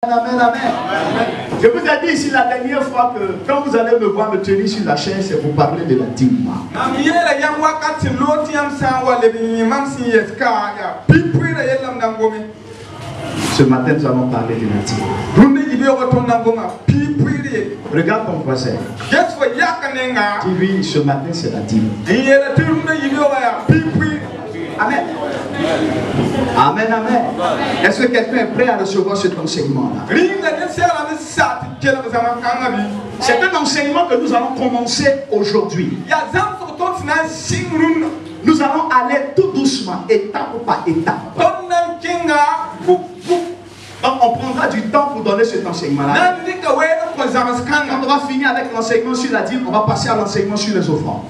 Amen, amen. Je vous ai dit ici la dernière fois que quand vous allez me voir me tenir sur la chaise, c'est pour parler de la dîme. Ce matin, nous allons parler de la dîme. Regarde ton voisin. Tu vis, ce matin, c'est la dîme. Amen. Amen, amen. Est-ce que quelqu'un est prêt à recevoir cet enseignement-là? C'est un enseignement que nous allons commencer aujourd'hui. Nous allons aller tout doucement, étape par étape. Donc on prendra du temps pour donner cet enseignement-là. Quand on va finir avec l'enseignement sur la dîme, on va passer à l'enseignement sur les offrandes.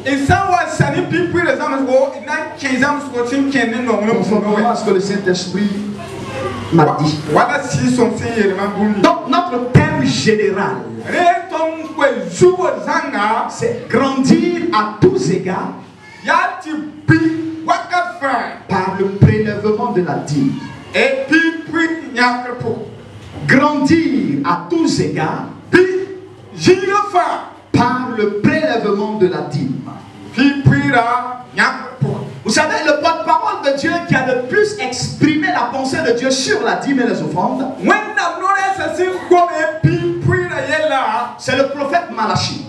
Conformément à ce que le Saint-Esprit m'a dit. Donc notre thème général, c'est grandir à tous égards par le prélèvement de la dîme. Grandir à tous égards par le prélèvement de la dîme. Vous savez, le porte-parole de Dieu qui a le plus exprimé la pensée de Dieu sur la dîme et les offrandes, c'est le prophète Malachie.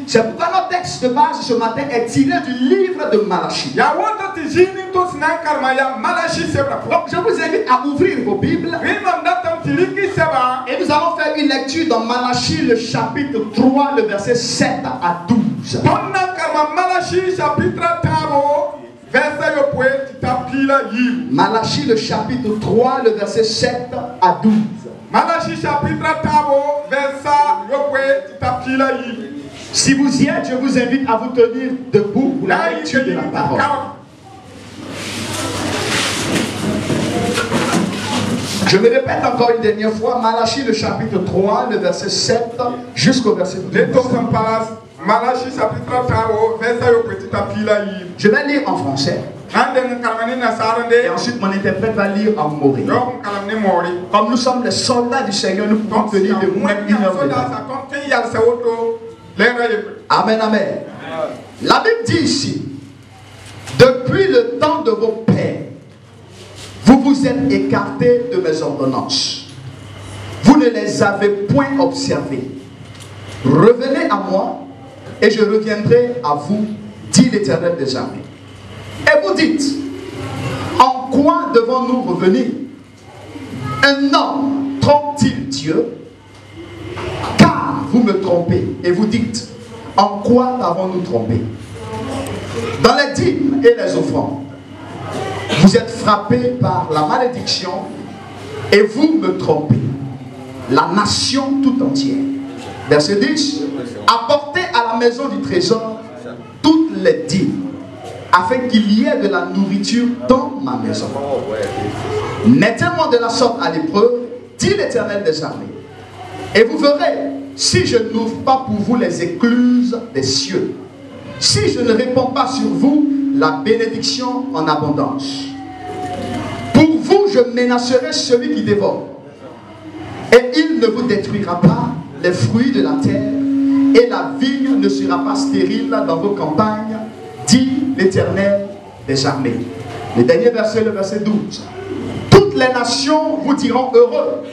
C'est pourquoi notre texte de base ce matin est tiré du livre de Malachie. Donc je vous invite à ouvrir vos Bibles et nous allons faire une lecture dans Malachie le chapitre 3, le verset 7 à 12. Malachie le chapitre 3, le verset 7 à 12. Malachie chapitre 3, verset. Si vous y êtes, je vous invite à vous tenir debout pour la lecture de la parole. Je me répète encore une dernière fois, Malachie le chapitre 3, le verset 7 jusqu'au verset 12. Je vais lire en français. Et ensuite mon interprète va lire en mauré. Comme nous sommes les soldats du Seigneur, nous pouvons tenir de moins une heure de temps. Amen, amen. La Bible dit ici, depuis le temps de vos pères, vous vous êtes écartés de mes ordonnances. Vous ne les avez point observées. Revenez à moi et je reviendrai à vous, dit l'Éternel des armées. Et vous dites, en quoi devons-nous revenir? Un homme trompe-t-il Dieu? Car vous me trompez. Et vous dites, en quoi avons-nous trompé? Dans les dîmes et les offrandes, vous êtes frappés par la malédiction et vous me trompez, la nation tout entière. Verset 10, apportez à la maison du trésor toutes les dîmes, afin qu'il y ait de la nourriture dans ma maison. Mettez-moi de la sorte à l'épreuve, dit l'Éternel des armées, et vous verrez si je n'ouvre pas pour vous les écluses des cieux, si je ne répands pas sur vous la bénédiction en abondance. Pour vous, je menacerai celui qui dévore, et il ne vous détruira pas les fruits de la terre, et la vigne ne sera pas stérile dans vos campagnes, dit l'Éternel des armées. Le dernier verset, le verset 12. Toutes les nations vous diront heureux,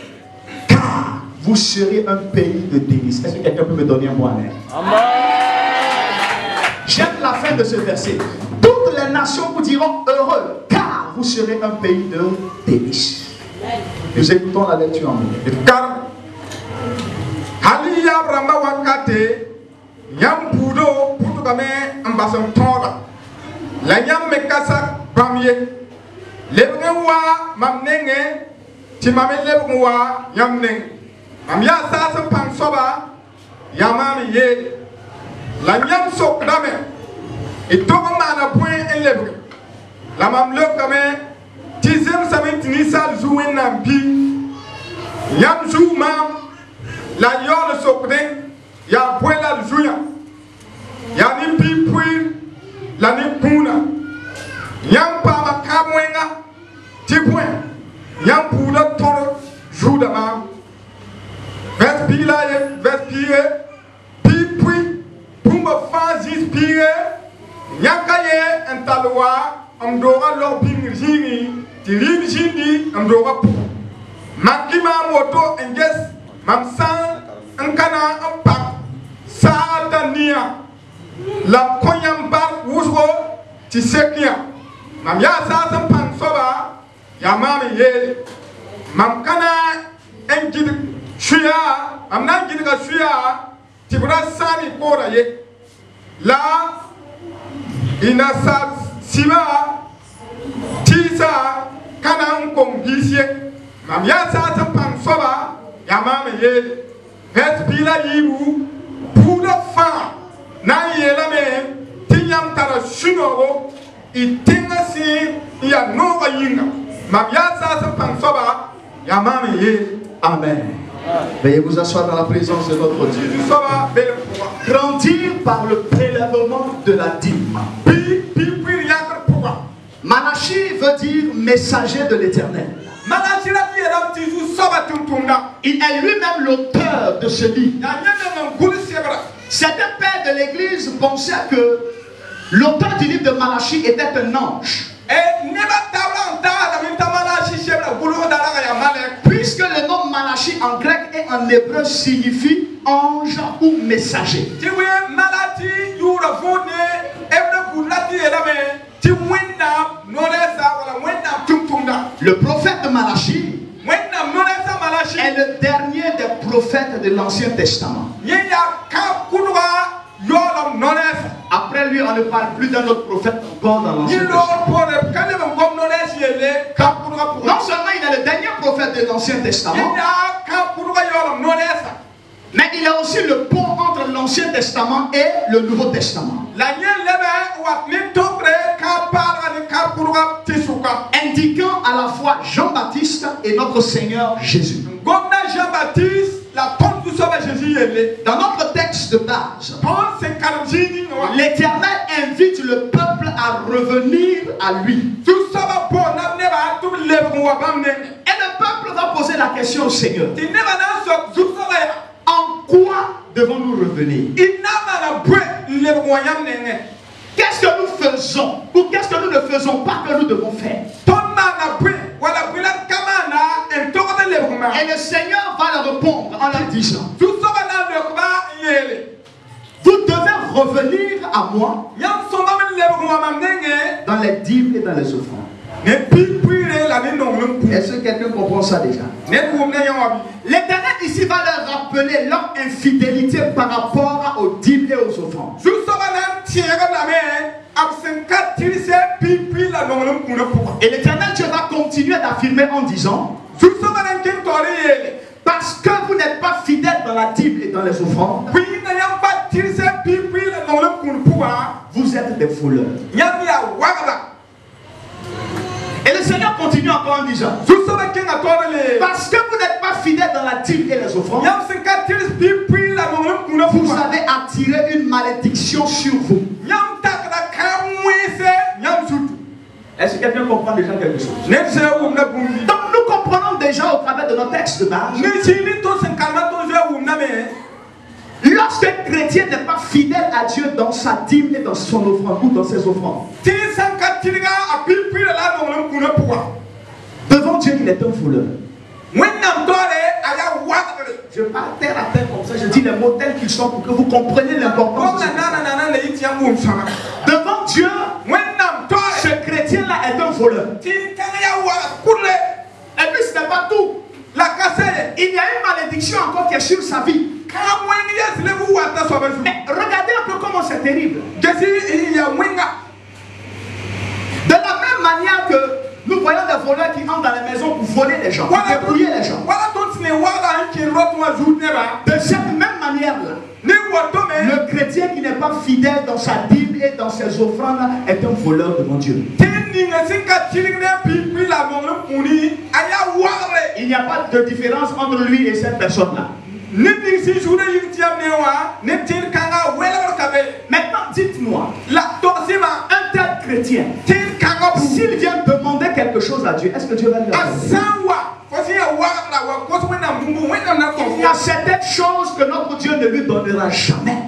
car vous serez un pays de délices. Est-ce que quelqu'un peut me donner un mot à l'air? J'aime la fin de ce verset. Toutes les nations vous diront heureux, car vous serez un pays de délices. Nous écoutons la lecture en mots. La yam me kasa bamye lebnwa mamnenge ti mame lebnwa yamneng am ya sa sam pang soba yamami ye la yam sok dame et to mana point elebre la mam le kame ti zem samit ni sal jouen nam pi yam jou mam la yole sok den ya point la jouya ya ni pi puis la ni puna yam pa ma kamwenga ti point yam puda toro pire, puis, pour me faire inspirer, Yakaye and Taloa, Amdora Lobing Jini, Tilim Jini, Amdora Pou. Makima Moto and yes, Mamsan, Ankana, Ampak, Saatania, La Koyamba, Wuzwo, Tisekia, Mamya Satan Pansoba, Yamami Ye, Mamkana, Engid Shia, I'm not getting a Shia, Tibra Sani Kora Ye, La Inasa Siva, Tisa, Kanam Kong Gisye, Mamya Satan Pansoba, Yamami Ye, Vespila Yibu, Puda Fa, Nayelame, Tinyam Tara Shino, Itingasi, Yanova Yinga, Mamya Satan Pansoba, Yamami Ye. Amen. Veuillez vous asseoir dans la présence de notre Dieu. Grandir par le prélèvement de la dîme. Malachi veut dire messager de l'Éternel. Il est lui-même l'auteur de ce livre. Certains pères de l'Église pensaient que l'auteur du livre de Malachi était un ange. Puisque le nom Malachi en grec et en hébreu signifie ange ou messager. Le prophète Malachi est le dernier des prophètes de l'Ancien Testament. Après lui, on ne parle plus d'un autre prophète encore dans l'Ancien Testament. Non seulement il est le dernier prophète de l'Ancien Testament, mais il est aussi le pont entre l'Ancien Testament et le Nouveau Testament. Indiquant à la fois Jean-Baptiste et notre Seigneur Jésus. Dans notre texte de base, l'Éternel invite le peuple à revenir à lui. Et le peuple va poser la question au Seigneur. En quoi devons-nous revenir? Qu'est-ce que nous faisons ou qu'est-ce que nous ne faisons pas que nous devons faire? Et le Seigneur va leur répondre en leur disant: vous devez revenir à moi dans les dîmes et dans les offrandes. Est-ce que quelqu'un comprend ça déjà? L'Éternel ici va leur rappeler leur infidélité par rapport aux dîmes et aux offrandes. Et l'Éternel Dieu va continuer d'affirmer en disant: parce que vous n'êtes pas fidèles dans la dîme et dans les offrandes, vous êtes des voleurs. Et le Seigneur continue encore en disant: parce que vous n'êtes pas fidèles dans la dîme et les offrandes, vous avez attiré une malédiction sur vous. Est-ce que quelqu'un comprend déjà quelque chose? Donc nous comprenons déjà au travers de nos textes de base. Lorsqu'un chrétien n'est pas fidèle à Dieu dans sa dîme et dans son offrande ou dans ses offrandes, devant Dieu il est un voleur. Je parle terre à terre comme ça, je dis les mots tels qu'ils sont pour que vous compreniez l'importance. Devant Dieu, ce chrétien-là est un voleur. Et puis ce n'est pas tout. Il y a une malédiction encore qui est sur sa vie. Mais regardez un peu comment c'est terrible. De la même manière que nous voyons des voleurs qui entrent dans les maisons pour voler les gens, pour dépouiller les gens. De cette même manière-là, le chrétien qui n'est pas fidèle dans sa dîme et dans ses offrandes est un voleur devant Dieu. Il n'y a pas de différence entre lui et cette personne-là. Maintenant, dites-moi, un tel chrétien, s'il vient demander quelque chose à Dieu, est-ce que Dieu va lui accorder? Il y a certaines choses que notre Dieu Dieu ne lui donnera jamais.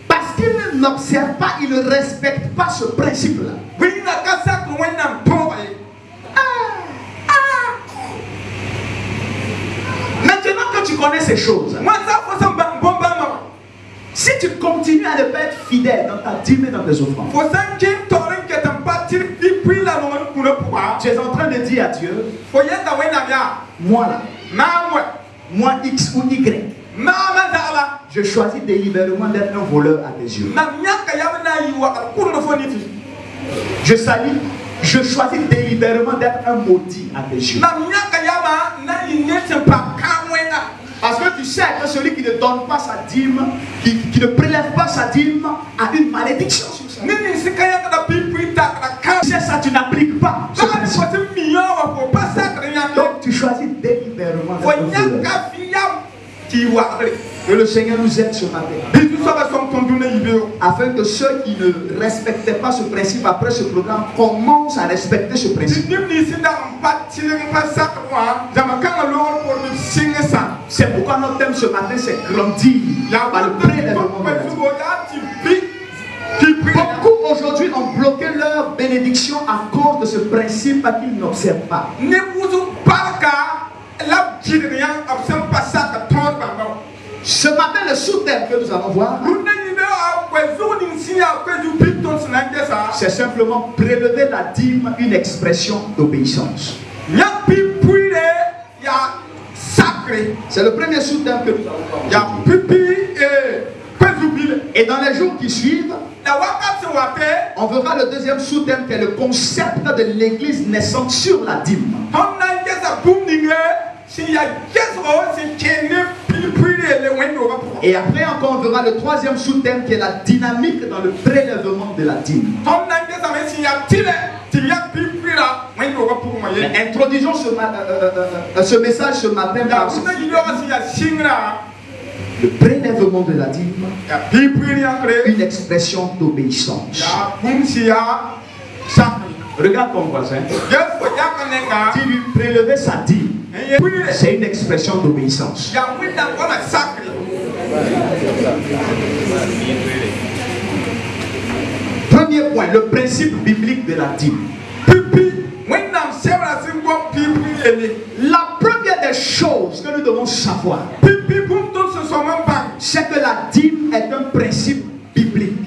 Parce qu'il n'observe pas, il ne respecte pas ce principe-là. Maintenant que tu connais ces choses, si tu continues à ne pas être fidèle dans ta dîme et dans tes offrandes, tu es en train de dire à Dieu, moi là, moi X ou Y, je choisis délibérément d'être un voleur à tes yeux. Je choisis délibérément d'être un maudit à tes yeux. Parce que tu sais que celui qui ne donne pas sa dîme, qui ne prélève pas sa dîme, a une malédiction sur ça. C'est ça, tu n'appliques pas ce principe. Donc tu choisis délibérément que le Seigneur nous aide ce matin. Afin que ceux qui ne respectaient pas ce principe après ce programme commencent à respecter ce principe. C'est pourquoi notre thème ce matin c'est grandir par le prélèvement de la dîme. Beaucoup aujourd'hui ont bloqué leur bénédiction à cause de ce principe qu'ils n'observent pas. Ce matin, le sous-thème que nous allons voir, c'est simplement prélever la dîme, une expression d'obéissance. C'est le premier sous-thème que nous allons voir. Et dans les jours qui suivent, on verra le deuxième sous-thème qui est le concept de l'église naissante sur la dîme. Et après encore on verra le troisième sous-thème qui est la dynamique dans le prélèvement de la dîme. Introduisons ce message ce matin par le prélèvement de la dîme, une expression d'obéissance. Regarde ton voisin. Dis-lui prélever sa dîme. C'est une expression d'obéissance. Premier point, le principe biblique de la dîme. La première des choses que nous devons savoir, c'est que la dîme est un principe biblique.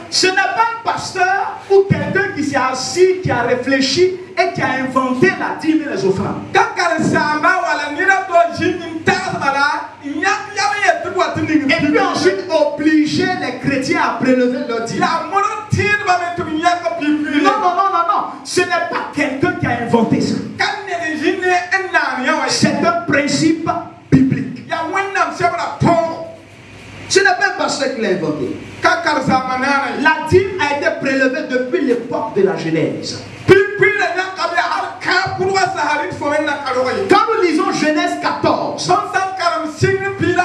Ce n'est pas un pasteur ou quelqu'un qui s'est assis, qui a réfléchi et qui a inventé la dîme et les offrandes. Et puis ensuite obliger les chrétiens à prélever leur dîme. Non. Ce n'est pas quelqu'un qui a inventé ça. C'est un principe biblique. Ce n'est pas un pasteur qui l'a inventé. La dîme a été prélevée depuis l'époque de la Genèse. Quand nous lisons Genèse 14,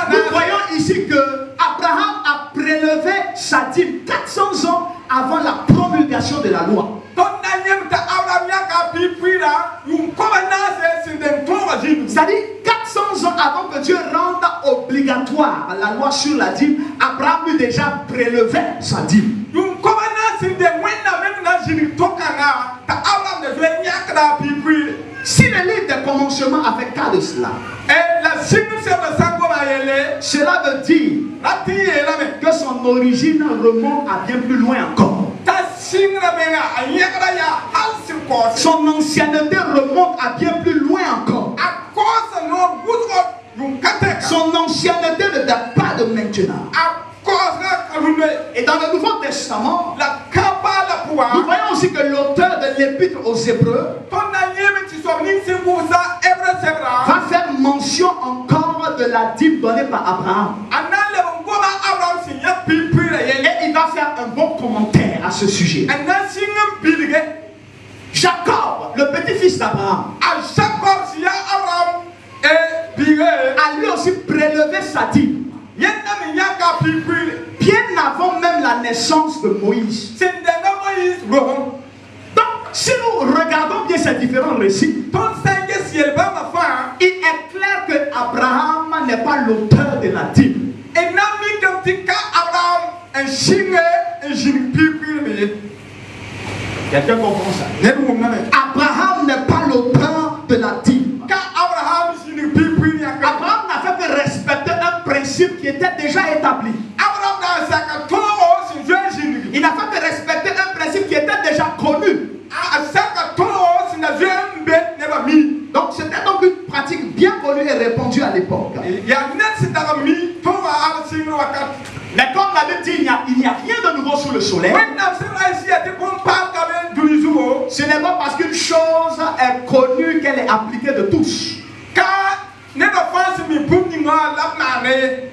nous voyons ici que Abraham a prélevé sa dîme 400 ans avant la promulgation de la loi. C'est-à-dire 400 ans avant que Dieu rende obligatoire la loi sur la dîme, Abraham lui déjà prélevé sa dîme. Si le livre des commencements avait cas de cela, cela veut dire que son origine remonte à bien plus loin encore. Son ancienneté remonte à bien plus loin encore. Son ancienneté ne date pas de maintenant. Et dans le Nouveau Testament, nous voyons aussi que l'auteur de l'épître aux Hébreux va faire mention encore de la dîme donnée par Abraham. Et il va faire un bon commentaire à ce sujet. Jacob, le petit-fils d'Abraham, a lui aussi prélevé sa dîme. Bien avant même la naissance de Moïse. Donc, si nous regardons bien ces différents récits, il est clair que Abraham n'est pas l'auteur de la dîme. Quelqu'un comprend ça? Abraham n'est pas l'auteur de la dîme. Abraham n'a fait que respecter un principe qui était déjà établi. Il n'a fait que respecter un principe qui était déjà connu. Donc c'était donc une pratique bien connue et répandue à l'époque. Mais comme la Bible dit, il n'y a rien de nouveau sous le soleil. Ce n'est pas parce qu'une chose est connue qu'elle est appliquée de tous.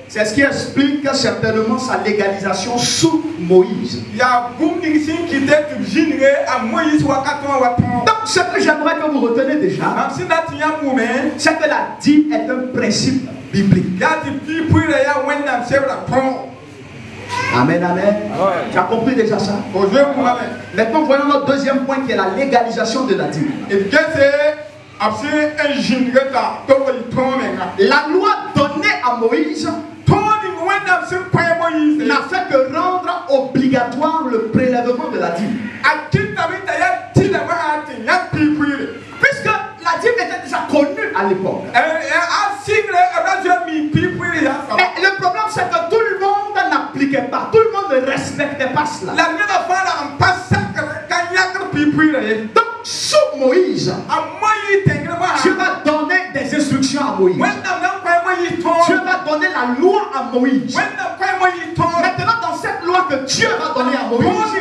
C'est ce qui explique certainement sa légalisation sous Moïse. Donc ce que j'aimerais que vous retenez déjà, c'est que la dîme est un principe biblique. Amen, amen. Tu as compris déjà ça? Maintenant voyons notre deuxième point qui est la légalisation de la dîme. La loi donnée à Moïse n'a fait que rendre obligatoire le prélèvement de la dîme. Puisque la dîme était déjà connue à l'époque. Mais le problème c'est que tout le monde n'appliquait pas, tout le monde ne respectait pas cela. Donc sous Moïse, Dieu va donner des instructions à Moïse. Dieu va donner la loi à Moïse. Maintenant dans cette loi que Dieu va donner à Moïse,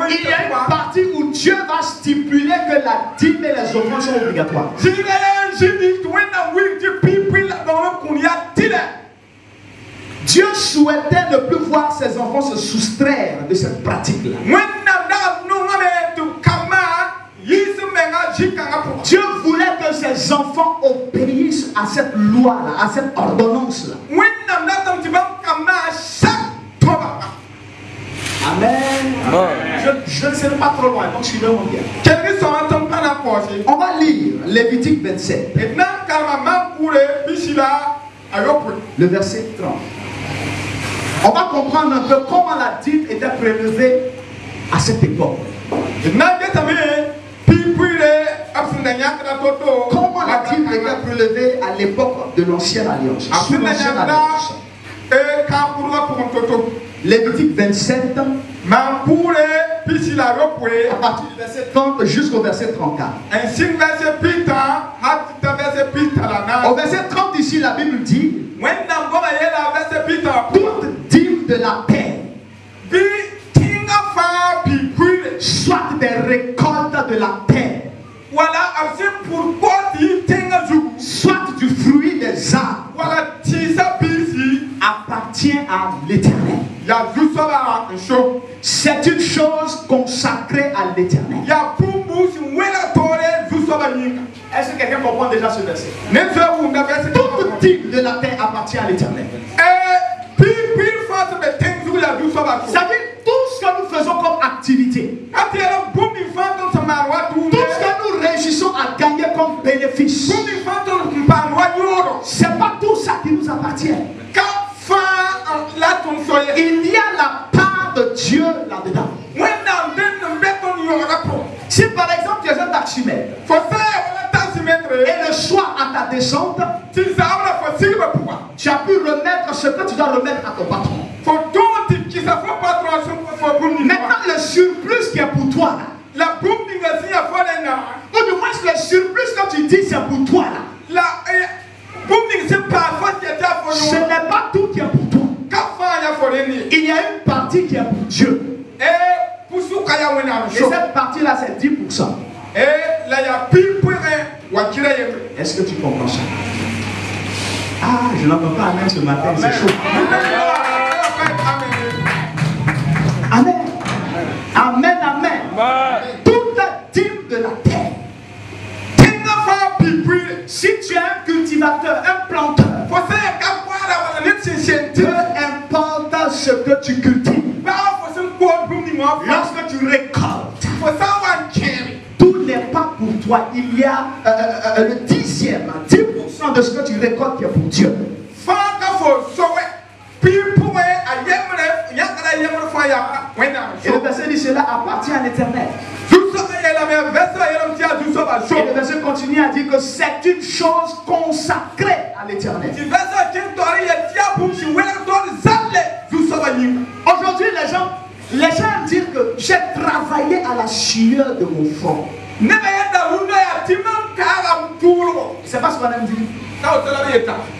il y a une partie où Dieu va stipuler que la dîme et les offrandes sont obligatoires. Dieu souhaitait ne plus voir ses enfants se soustraire de cette pratique-là. Dieu voulait que ses enfants obéissent à cette loi-là, à cette ordonnance-là. Amen. Je ne serai pas trop loin, donc suivez-moi bien. On va lire Lévitique 27. Le verset 30. On va comprendre un peu comment la dîme était prélevée à cette époque. Comment la dîme était prélevée à l'époque de l'ancienne alliance. Sous l'ancienne alliance. Lévitique 27, à partir du verset 30 jusqu'au verset 34. Au verset 30 ici, la Bible dit: toute dîme de la terre, soit des récoltes de la terre, soit du fruit des arbres, appartient à l'Éternel. C'est une chose consacrée à l'Éternel. Est-ce que quelqu'un comprend déjà ce verset? Toute dîme de la terre appartient à l'Éternel. C'est-à-dire tout ce que nous faisons comme activité, tout ce que nous réussissons à gagner comme bénéfice, c'est pas tout ça qui nous appartient. Il y a la part de Dieu là-dedans. Si par exemple tu es un taximètre et le soir à ta descente, tu as pu remettre ce que tu dois remettre à ton patron. Maintenant le surplus qui est pour toi là, ou du moins le surplus que tu dis c'est pour toi là, ce n'est pas tout qui est pour toi. Il y a une partie qui est pour Dieu. Et cette partie là c'est 10%. Est-ce que tu comprends ça? Ah, je n'entends pas amen ce matin, c'est chaud. Amen. Amen, amen. Toute la dîme de la terre. Si tu es un cultivateur, un planteur, peu importe ce que tu cultives, lorsque tu récoltes, tout n'est pas pour toi, il y a le 10e, 10% de ce que tu récoltes qui est pour Dieu. Et le verset dit cela appartient à l'Éternel. Et le verset continue à dire que c'est une chose consacrée à l'Éternel. Aujourd'hui, les gens aiment dire que j'ai travaillé à la sueur de mon front. C'est pas ce qu'on aime dire.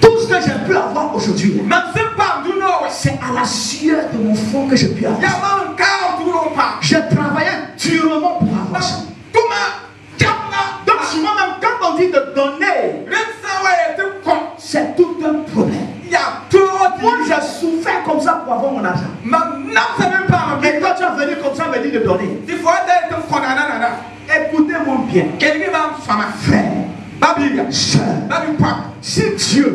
Tout ce que j'ai pu avoir aujourd'hui, c'est à la sueur de mon front que j'ai pu avoir. J'ai travaillé durement pour avoir ça. Donc souvent même quand on dit de donner, c'est tout un problème. Moi j'ai souffert comme ça pour avoir mon argent. Et toi tu as venu comme ça me dire de donner. Écoutez-moi bien. Frère, soeur, si Dieu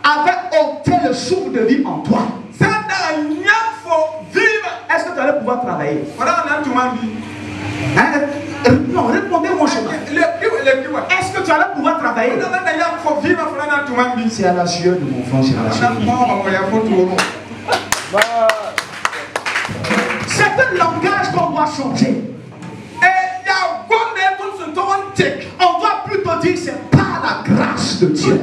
avait ôté le souffle de vie en toi, est-ce que tu allais pouvoir travailler? Hein? Non, répondez-moi chemin. Est-ce que tu allais pouvoir travailler? C'est à la sueur de mon front, c'est à la sueur de mon front. C'est un langage qu'on doit changer. On doit plutôt dire c'est par la grâce de Dieu.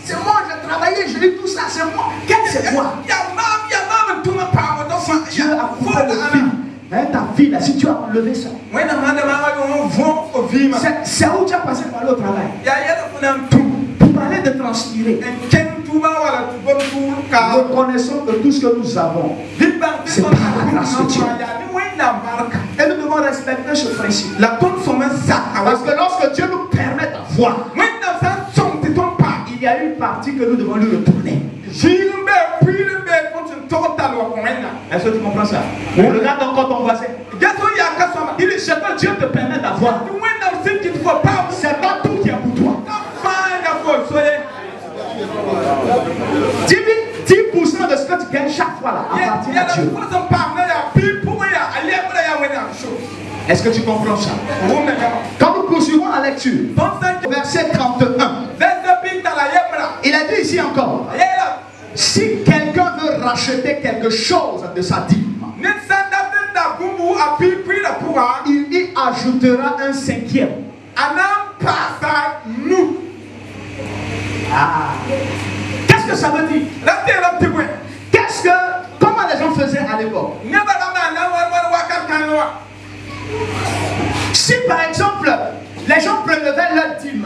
C'est moi, j'ai travaillé, j'ai eu tout ça, c'est moi. Quel c'est moi? Si Dieu a coupé le fil, hein, ta vie là, si tu as enlevé ça, c'est où tu as passé par le travail. Pour parler de transpirer. Reconnaissons que tout ce que nous avons, c'est par la grâce de Dieu. Et nous devons respecter ce principe. Parce que lorsque Dieu nous permet d'avoir, il y a une partie que nous devons lui retourner. Est-ce que tu comprends ça? Regarde encore ton voisin. Il dit, ce que Dieu te permet d'avoir, c'est pas tout qui est pour toi. 10% de ce que tu gagnes chaque fois là appartient à Dieu. Est-ce que tu comprends ça? Quand nous poursuivons la lecture, verset 31, il a dit ici encore, si quelqu'un veut racheter quelque chose de sa dîme, il y ajoutera un 5e. Qu'est-ce que ça veut dire? Comment les gens faisaient à l'époque? Si par exemple les gens prélevaient leur dîme,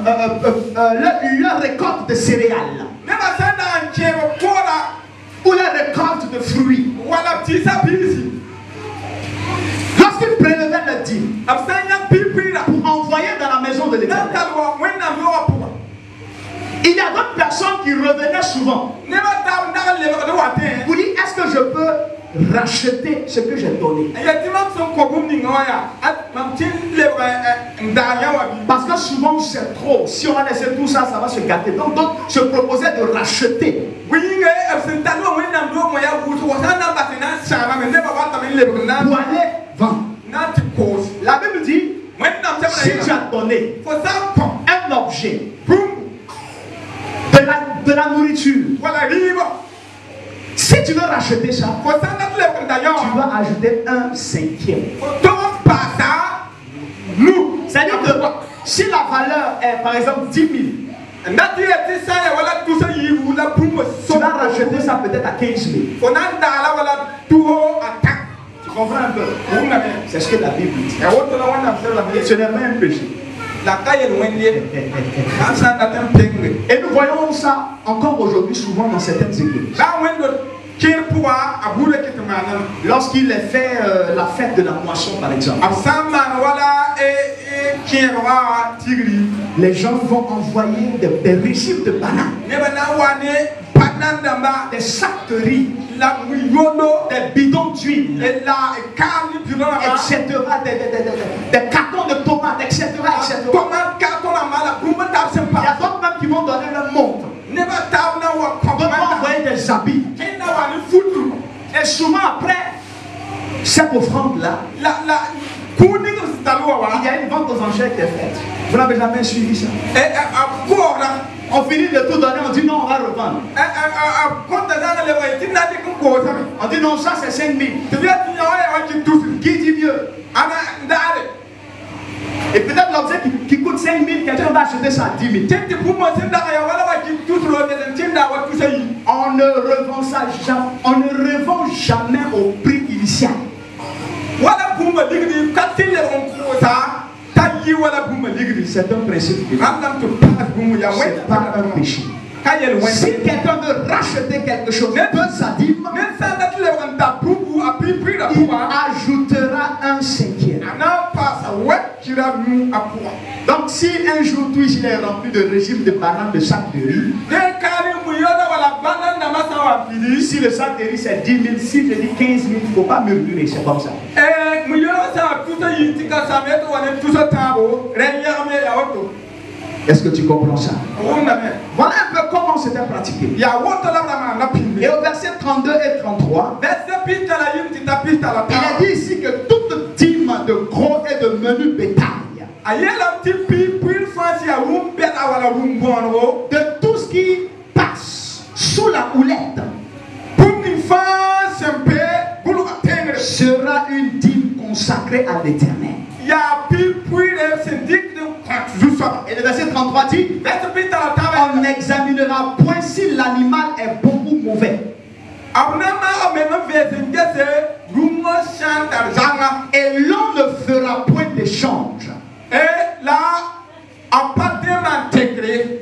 leur récolte de céréales, ou leur récolte de fruits, lorsqu'ils prélevaient leur dîme pour envoyer dans la maison de l'Éternel, il y a d'autres personnes qui revenaient souvent pour dire, est-ce que je peux racheter ce que j'ai donné? Parce que souvent c'est trop. Si on a laissé tout ça, ça va se gâter. Donc d'autres se proposaient de racheter. Pour aller vendre. La Bible dit, si tu as donné un objet, de la nourriture, si tu veux racheter ça, tu vas ajouter un 5e. C'est-à-dire que si la valeur est par exemple 10 000, tu vas racheter ça peut-être à 15 000. Tu comprends un peu? C'est ce que la Bible dit. Ce n'est pas un péché. Et nous voyons ça encore aujourd'hui souvent dans certaines églises. Lorsqu'il est fait la fête de la moisson par exemple, les gens vont envoyer des récifs de bananes, des sacs de riz, des bidons d'huile, etc., des cartons de tomates, etc., etc. Il y a d'autres même qui vont donner leur montre. D'autres vont envoyer des habits. Et souvent après cette offrande là, Il y a une vente aux enchères qui est faite. Vous n'avez jamais suivi ça? On finit de tout donner, on dit non, on va revendre. On dit non, ça c'est 5 000. Qui dit mieux? Et peut-être l'objet qui coûte 5 000, quelqu'un va acheter ça à 10 000. On ne revend ça jamais, on ne revend jamais au prix initial. C'est un principe. C'est pas un péché. Si quelqu'un veut racheter quelque chose de sa dîme, il ajoutera un cinquième. Donc si un jour Twitch il est rempli de régime de bananes de sac de riz, si le sac de riz c'est 10 000, si je dis 15 000, il ne faut pas murmurer, c'est comme ça. Est-ce que tu comprends ça? Voilà un peu comment c'était pratiqué. Et au verset 32 et 33, il a dit ici que toute dîme de gros et de menu bétail, de tout ce qui passe sous la houlette, sera une dîme consacrée à l'Éternel. Et le verset 33 dit, on n'examinera point si l'animal est bon ou mauvais. Et l'on ne fera point d'échange.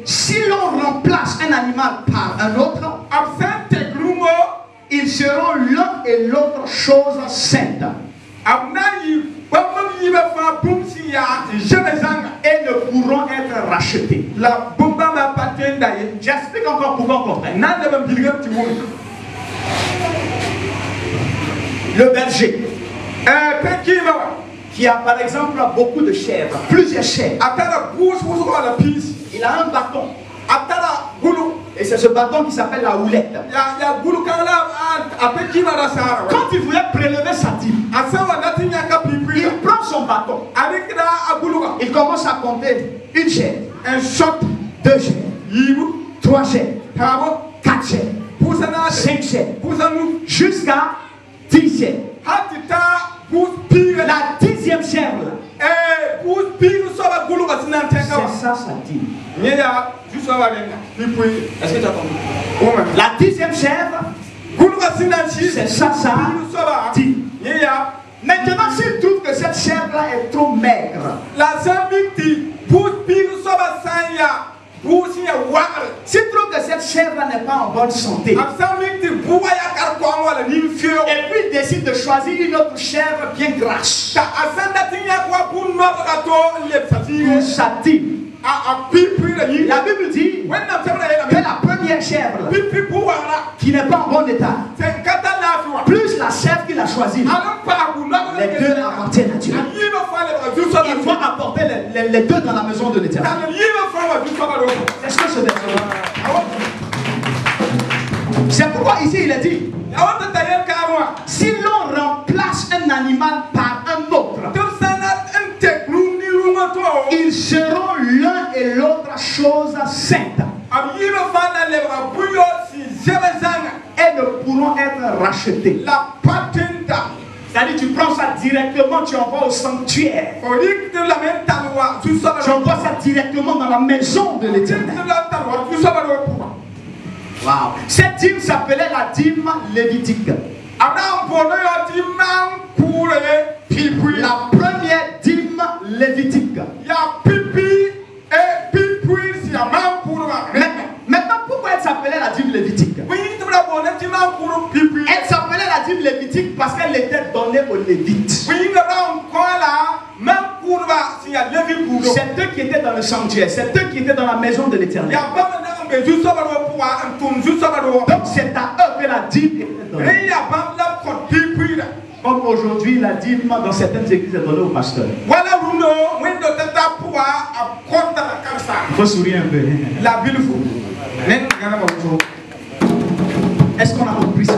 Si l'on remplace un animal par un autre, ils seront l'un et l'autre chose sainte. Et ne pourront être rachetés. J'explique encore pour qu'on comprenne. Le berger qui a par exemple beaucoup de chèvres, plusieurs chèvres, il a un bâton. Et c'est ce bâton qui s'appelle la houlette. Quand il voulait prélever sa dîme, il prend son bâton. Il commence à compter une chèvre, deux chèvres, trois chèvres, quatre chèvres, cinq chèvres, jusqu'à 10 chèvres. La 10e chèvre, c'est ça sa dîme. Est-ce que tu as compris? La 10e chèvre, c'est ça sa dîme. Maintenant, s'il trouve que cette chèvre-là est trop maigre, s'il trouve que cette chèvre n'est pas en bonne santé, et puis il décide de choisir une autre chèvre bien grasse pour sa dîme, la Bible dit que la première chèvre qui n'est pas en bon état, plus la chèvre qu'il a choisie, les deux appartiennent à Dieu. Il faut apporter les deux dans la maison de l'Éternel. Est-ce que ce verset-là? C'est pourquoi ici il est dit, si l'on remplace un animal par un autre, ils seront l'un et l'autre chose sainte et ne pourront être rachetés. C'est-à-dire tu prends ça directement, tu envoies au sanctuaire. Tu envoies ça directement dans la maison de l'Éternel. Wow. Cette dîme s'appelait la dîme lévitique. La première dîme lévitique. Maintenant, pourquoi elle s'appelait la dîme lévitique? Elle s'appelait la dîme lévitique parce qu'elle était donnée aux Lévites. C'est eux qui étaient dans le sanctuaire, c'est eux qui étaient dans la maison de l'Éternel. Donc c'est à eux que la dîme était donnée. Comme aujourd'hui, la dîme dans certaines églises est donnée au pasteur. Il faut sourire un peu. Est-ce qu'on a compris ça?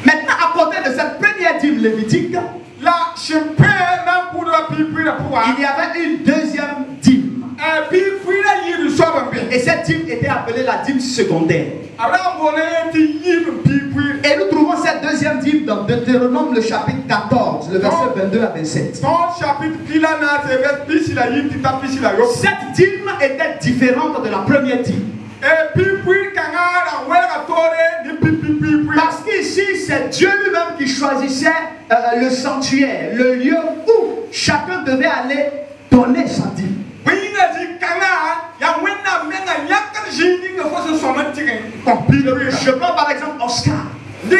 Maintenant, à côté de cette première dîme lévitique, il y avait une deuxième dîme. Et cette dîme était appelée la dîme secondaire. Et nous trouvons cette deuxième dîme dans Deutéronome, le chapitre 14, le verset 22 à 27. Cette dîme était différente de la première dîme. Parce qu'ici, c'est Dieu lui-même qui choisissait le sanctuaire, le lieu où chacun devait aller donner sa dîme. Je prends par exemple Oscar. Je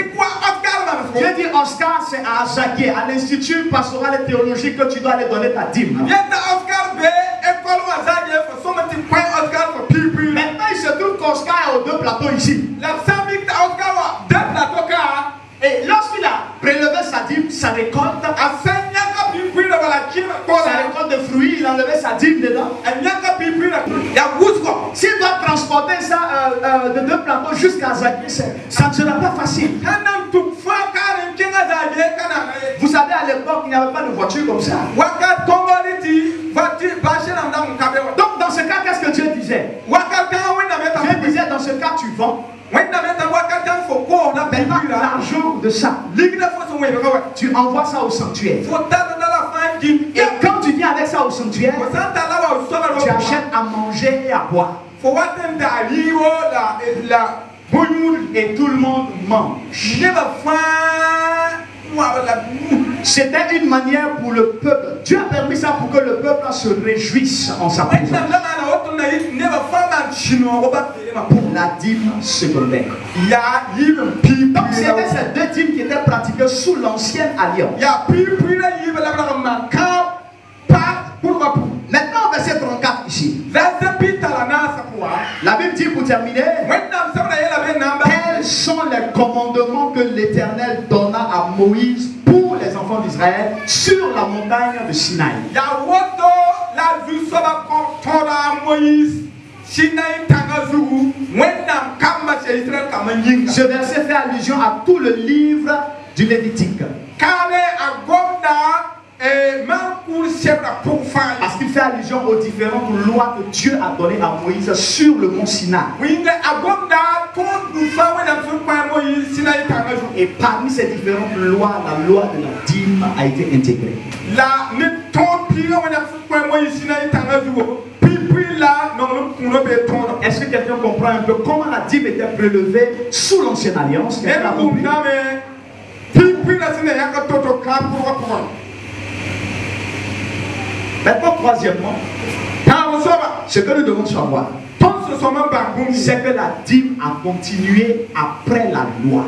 dis Oscar, c'est à Azaké, à l'Institut pastoral et théologique que tu dois aller donner ta dîme. Maintenant, il se trouve qu'Oscar est aux deux plateaux ici. Et lorsqu'il a prélevé sa dîme, sa récolte de fruits, il a enlevé sa dîme dedans. S'il doit transporter ça de deux plateaux jusqu'à Azaké, ça ne sera pas facile. Vous savez, à l'époque, il n'y avait pas de voiture comme ça. Donc, dans ce cas, qu'est-ce que Dieu disait? Dieu disait, dans ce cas, tu vends. Maintenant, l'argent de ça, tu envoies ça au sanctuaire. Et quand tu viens avec ça au sanctuaire, tu achètes à manger et à boire. Et tout le monde mange. C'était une manière pour le peuple. Dieu a permis ça pour que le peuple se réjouisse en sa présence. Pour la dîme secondaire. Donc c'était ces deux dîmes qui étaient pratiquées sous l'ancienne alliance. Maintenant, verset 34 ici. La Bible dit pour terminer, quels sont les commandements que l'Éternel donna à Moïse pour les enfants d'Israël sur la montagne de Sinaï. Ce verset fait allusion à tout le livre du Lévitique. Parce qu'il fait allusion aux différentes lois que Dieu a données à Moïse sur le mont Sinaï. Et parmi ces différentes lois, la loi de la dîme a été intégrée. Est-ce que quelqu'un comprend un peu comment la dîme était prélevée sous l'ancienne alliance? Maintenant, troisièmement, ce que nous devons savoir, c'est que la dîme a continué après la loi.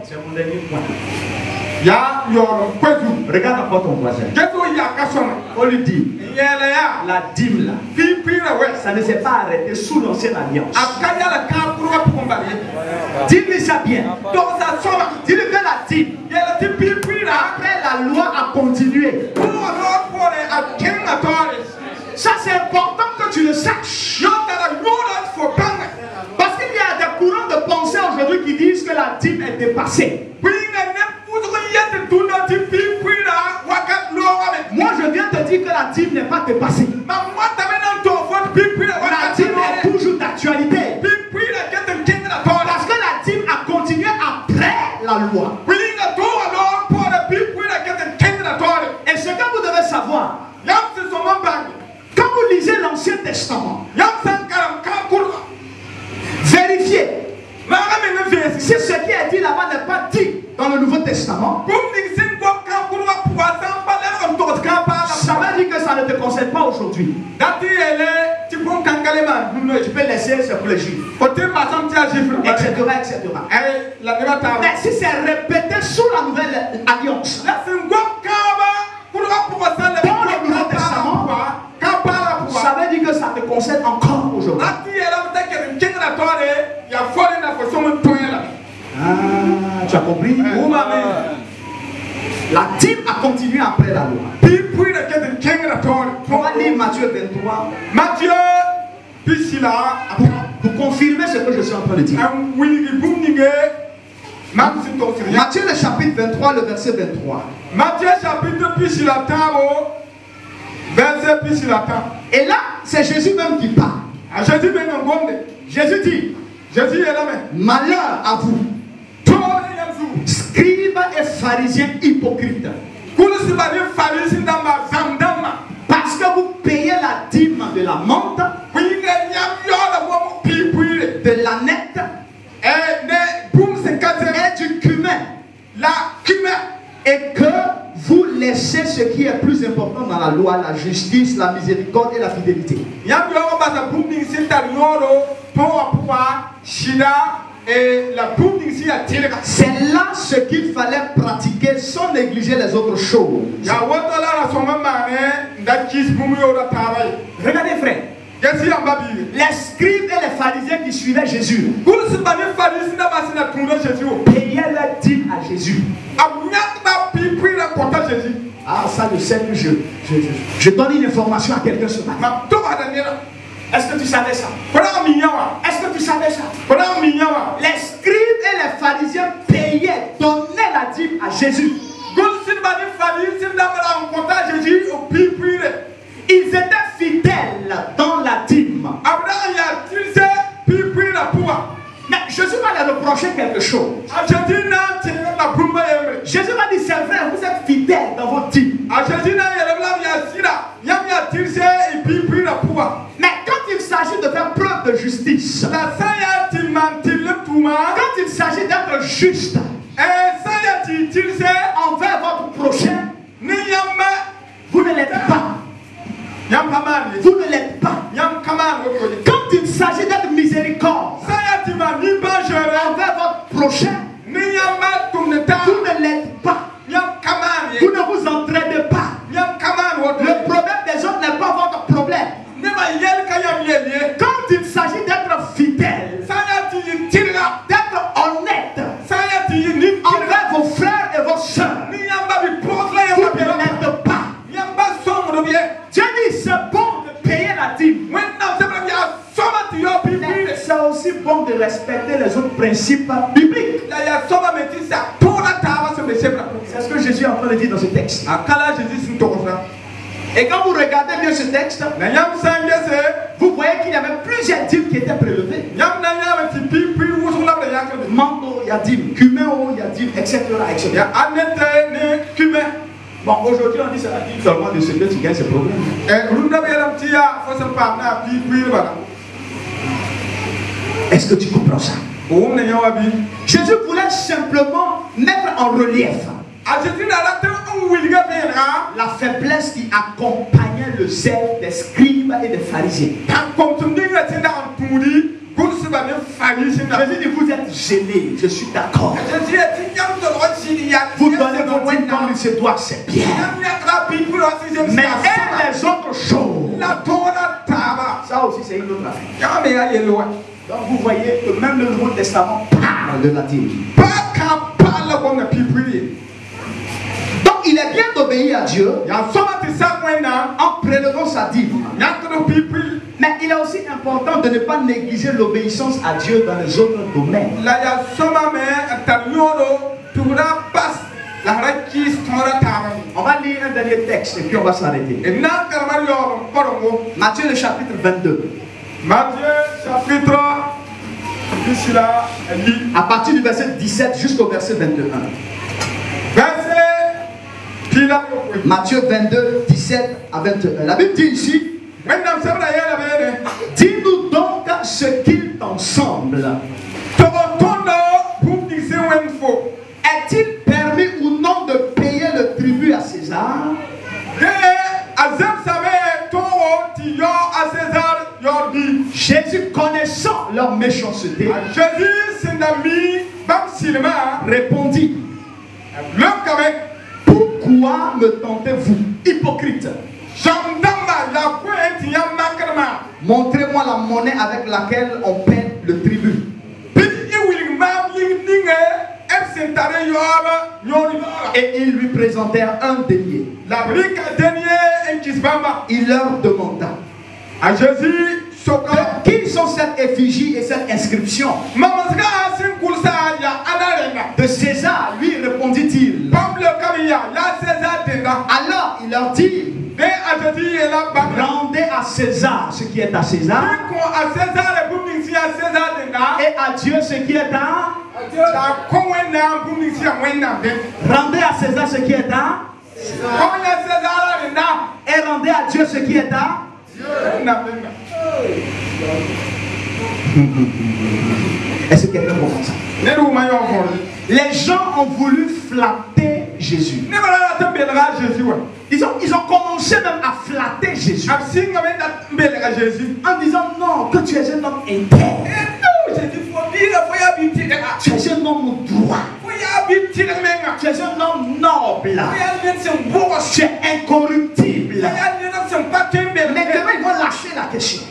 C'est mon dernier point. Regarde encore ton voisin. On lui dit, la dîme là, ça ne s'est pas arrêté sous l'ancienne alliance. Dis-lui ça bien. Dis-lui que la dîme, après la loi a continué. Ça c'est important que tu le saches. Parce qu'il y a des courants de pensée aujourd'hui qui disent que la dîme est dépassée. Moi je viens te dire que la dîme n'est pas dépassée. La dîme est toujours d'actualité. Parce que la dîme a continué après la loi. Et ce que vous devez savoir, quand vous lisez l'Ancien Testament, vérifiez si ce qui est dit là-bas n'est pas dit dans le Nouveau Testament. Ça veut dire que ça ne te concerne pas aujourd'hui. Tu peux laisser, c'est pour les juifs, etc., etc. Mais si c'est répété sous la nouvelle alliance, dans le Nouveau Testament, ça veut dire que ça te concerne encore aujourd'hui. Ah, tu as compris? La dîme a continué après la loi. On va lire Matthieu 23. Pour confirmer ce que je suis en train de dire. chapitre 23, le verset 23. Matthieu chapitre puis sur la table, verset puis sur la table. Et là, c'est Jésus même qui parle. Jésus même en gonde. Jésus dit, Jésus est là même. malheur à vous, scribes et pharisiens hypocrites, parce que vous payez la dîme de la menthe, de l'âneth et du cumin, et que vous laissez ce qui est plus important dans la loi, la justice, la miséricorde et la fidélité. C'est là ce qu'il fallait pratiquer sans négliger les autres choses. Regardez frère, les scribes et les pharisiens qui suivaient Jésus payaient leur dîme à Jésus. Ah, ça je sais que je donne une information à quelqu'un ce matin. Est-ce que tu savais ça? Est-ce que tu savais ça? Les scribes et les pharisiens payaient, donnaient la dîme à Jésus. Ils étaient fidèles dans la dîme. Mais Jésus va leur reprocher quelque chose. Jésus va dire, c'est vrai, vous êtes fidèles dans votre dîme. Mais quand il s'agit de faire preuve de justice, quand il s'agit d'être juste envers votre prochain, vous ne l'êtes pas. Vous ne l'êtes pas. Quand il s'agit d'être miséricorde envers votre prochain, vous ne l'êtes pas. Vous ne vous entraidez pas. Le problème des autres n'est pas votre problème. Quand il s'agit d'être fidèle, d'être honnête envers vos frères et vos soeurs, vous ne l'êtes pas. Dieu dit c'est bon de payer la dîme. C'est aussi bon de respecter les autres principes bibliques. C'est ce que Jésus est en train de dire dans ce texte. Et quand vous regardez bien ce texte, vous voyez qu'il y avait plusieurs dîmes qui étaient prélevées. Mando, il y a dîme, cumin, il y a dîme, etc. Bon, aujourd'hui on dit c'est la dîme seulement de ce que tu gagnes, c'est problème. Est-ce que tu comprends ça? Jésus voulait simplement mettre en relief la faiblesse qui accompagnait le zèle des scribes et des pharisiens. Jésus dit, vous êtes gênés, je suis d'accord. Vous donnez vos dîmes comme il se doit, c'est bien. Mais les autres choses, ça aussi c'est une autre affaire. Donc vous voyez que même le Nouveau Testament parle de la dîme. Donc il est bien d'obéir à Dieu en prélevant sa dîme. Mais il est aussi important de ne pas négliger l'obéissance à Dieu dans les autres domaines. On va lire un dernier texte et puis on va s'arrêter. Matthieu le chapitre 22. Matthieu chapitre, à partir du verset 17 jusqu'au verset 21. Matthieu 22, 17 à 21. La Bible dit ici, dis-nous donc ce qu'il t'en semble. Est-il permis ou non de payer le tribut à César? Jésus, connaissant leur méchanceté, répondit, pourquoi me tentez-vous, hypocrite? Montrez-moi la monnaie avec laquelle on paie le tribut. Et ils lui présentèrent un denier. Il leur demanda, qui sont cette effigie et cette inscription? De César, lui répondit-il. leur dit, rendez à César ce qui est à César, et à Dieu ce qui est à... Rendez à César ce qui est à... Et rendez à Dieu ce qui est à... Est-ce que quelqu'un comprend ça? Les gens ont voulu flatter Jésus. Ils ont commencé même à flatter Jésus. En disant non, que tu es un homme intègre. Tu es un homme droit. Tu es un homme noble. Tu es incorruptible. Maintenant, ils vont lâcher la question.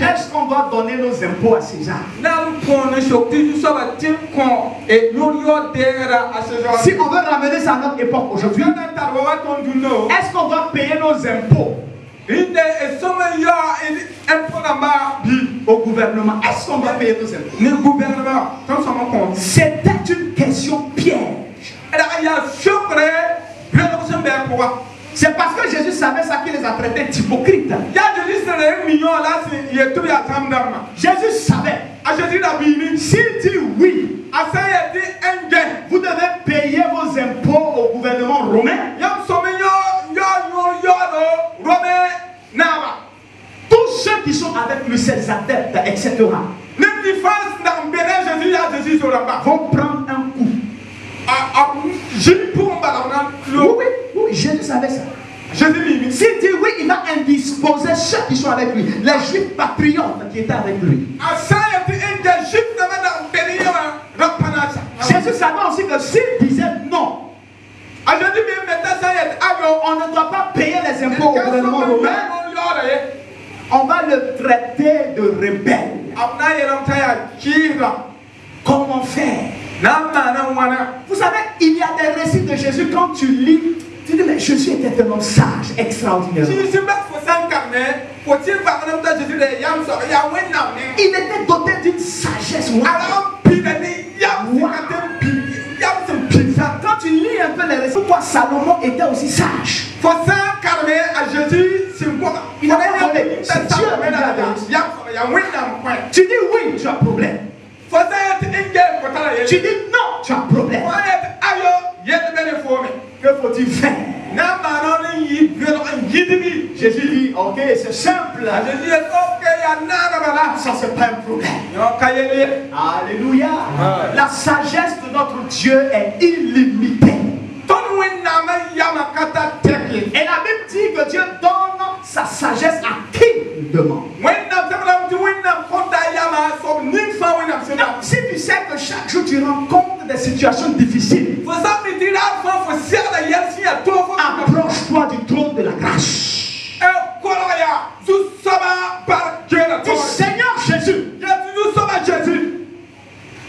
Est-ce qu'on doit donner nos impôts à César? Si on veut ramener ça à notre époque aujourd'hui, est-ce qu'on doit payer nos impôts au gouvernement? Est-ce qu'on doit payer nos impôts? C'était une question piège. C'est parce que Jésus savait ça qu'il les a traités d'hypocrites. Jésus savait. S'il dit oui, vous devez payer vos impôts au gouvernement romain. Tous ceux qui sont avec lui, ses adeptes, etc., vont prendre un coup. Oui, Jésus savait ça. S'il dit oui, il va indisposer ceux qui sont avec lui, les juifs patriotes qui étaient avec lui. Jésus savait aussi que s'il disait non, on ne doit pas payer les impôts au gouvernement romain, on va le traiter de rebelle. Comment faire? Vous savez, il y a des récits de Jésus, quand tu lis, tu dis, mais Jésus était un homme sage, extraordinaire. Il était doté d'une sagesse. Quand tu lis un peu les récits, pourquoi Salomon était aussi sage? Il a pas volé. C'est Dieu qui l'a donné. Tu dis oui, tu as problème. Tu dis non, tu as problème. Que faut-il faire? Jésus dit, ok, c'est simple. Ça, c'est pas un problème. Alléluia. La sagesse de notre Dieu est illimitée. Et la Bible dit que Dieu donne sa sagesse à qui il demande. Donc, si tu sais que chaque jour tu rencontres des situations difficiles, approche-toi du trône de la grâce. Dis, Seigneur Jésus,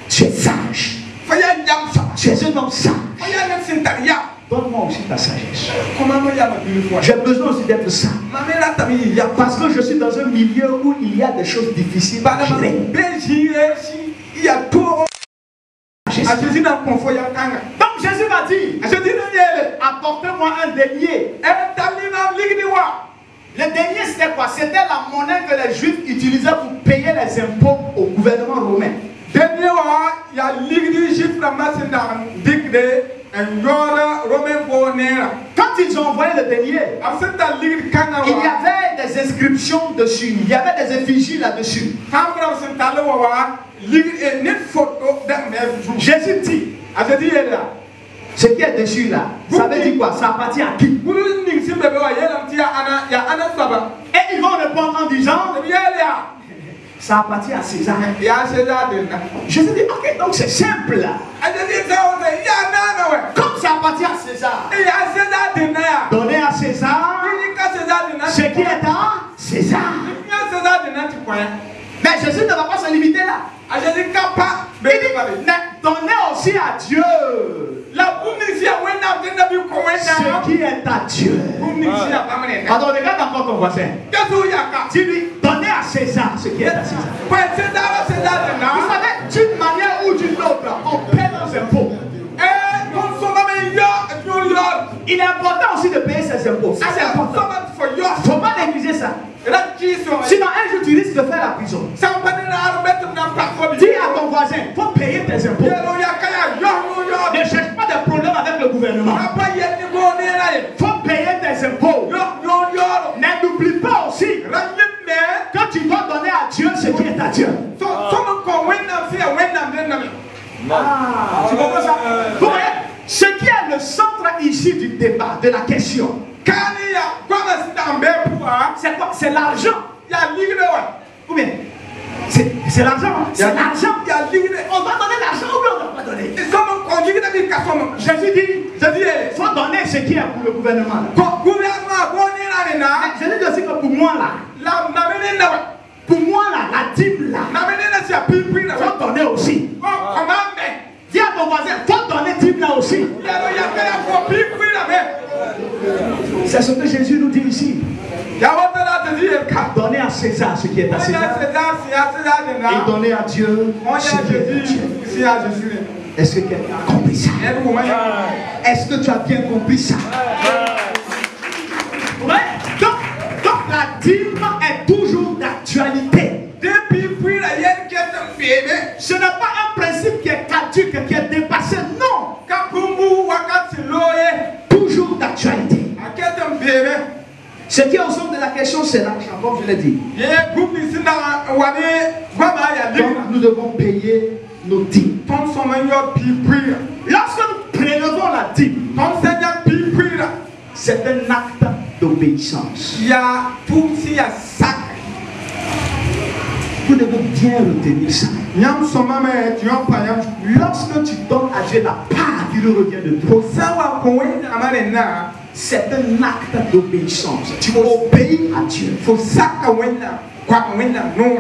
tu es sage. Tu es un homme sage. Donne-moi aussi ta sagesse. J'ai besoin aussi d'être sage. Parce que je suis dans un milieu où il y a des choses difficiles à gérer. Donc Jésus m'a dit, apportez-moi un denier. Le denier c'était quoi? C'était la monnaie que les Juifs utilisaient pour payer les impôts au gouvernement romain. Quand ils ont envoyé le denier, il y avait des inscriptions dessus, il y avait des effigies là-dessus. Jésus dit, ce qui est dessus là, ça veut dire quoi? Ça appartient à qui? Et ils vont répondre en disant, ça appartient à César. Jésus dit, ok, donc c'est simple là. Comme ça appartient à César, donnez à César ce qui est à César. Mais Jésus ne va pas se limiter là. Il dit, mais donnez aussi à Dieu ce qui est à Dieu. Alors regarde encore ton voisin. Dis-lui, donnez à César ce qui est à César. Vous savez, d'une manière ou d'une autre, on paie nos impôts. Il est important voisin, il faut payer tes impôts. Ne cherche pas de problème avec le gouvernement. Il faut payer tes impôts. Mais n'oublie pas aussi que tu dois donner à Dieu ce qui est à Dieu. Tu comprends ça? Vous voyez, ce qui est le centre ici du débat, de la question, c'est quoi? C'est l'argent. Ou bien, c'est l'argent. C'est l'argent. On va donner l'argent ou bien on ne va pas donner. Jésus dit, il faut donner ce qui est pour le gouvernement. Jésus dit aussi que pour moi là, la dîme là, il faut donner aussi. Dis à ton voisin, il faut donner dîme là aussi. C'est ce que Jésus nous dit ici. Donner à César ce qui est à César et donner à Dieu ce qui est à Dieu. Est-ce que quelqu'un a compris ça? Est-ce que tu as bien compris ça? Ouais. Donc la dîme est toujours d'actualité. Ce n'est pas un principe qui est caduque, qui est dépassé, non. Toujours d'actualité. Ce qui est au centre de la question, c'est l'argent, comme je l'ai dit. Donc, nous devons payer nos dîmes. Lorsque nous prélevons la dîme, c'est un acte d'obéissance. Vous devez bien retenir ça. Lorsque tu donnes à Dieu la part qui lui revient de toi, c'est un acte d'obéissance. Tu obéis à Dieu.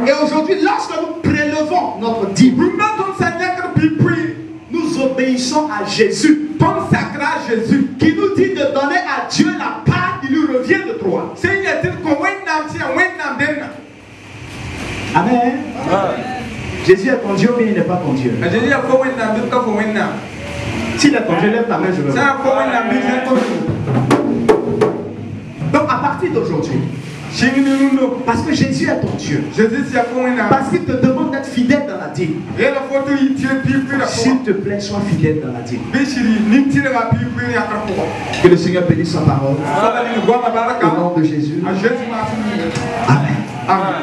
Et aujourd'hui, lorsque nous prélevons notre dîme, nous obéissons à Jésus, qui nous dit de donner à Dieu la part qui lui revient de toi. Amen. Jésus est ton Dieu ou bien il n'est pas ton Dieu? S'il est ton Dieu, lève ta main, je veux voir. Donc à partir d'aujourd'hui, parce que Jésus est ton Dieu, parce qu'il te demande d'être fidèle dans la dîme, s'il te plaît, sois fidèle dans la dîme. Que le Seigneur bénisse sa parole. Au nom de Jésus. Amen. Amen.